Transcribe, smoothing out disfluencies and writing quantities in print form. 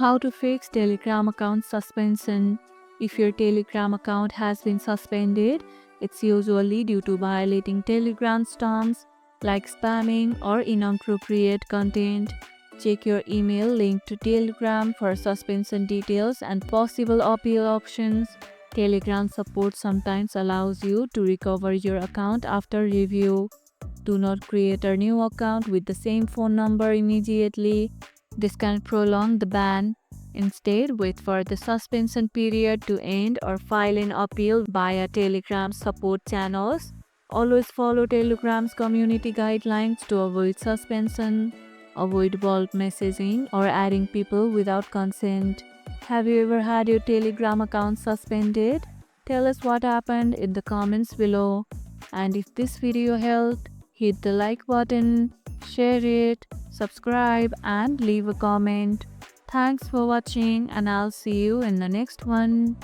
How to fix Telegram account suspension. If your Telegram account has been suspended, it's usually due to violating Telegram terms like spamming or inappropriate content. Check your email link to Telegram for suspension details and possible appeal options. Telegram support sometimes allows you to recover your account after review. Do not create a new account with the same phone number immediately. This can prolong the ban. Instead, wait for the suspension period to end or file an appeal via Telegram support channels. Always follow Telegram's community guidelines to avoid suspension. Avoid bulk messaging or adding people without consent. Have you ever had your Telegram account suspended? Tell us what happened in the comments below. And if this video helped, hit the like button, share it, subscribe and leave a comment. Thanks for watching and I'll see you in the next one.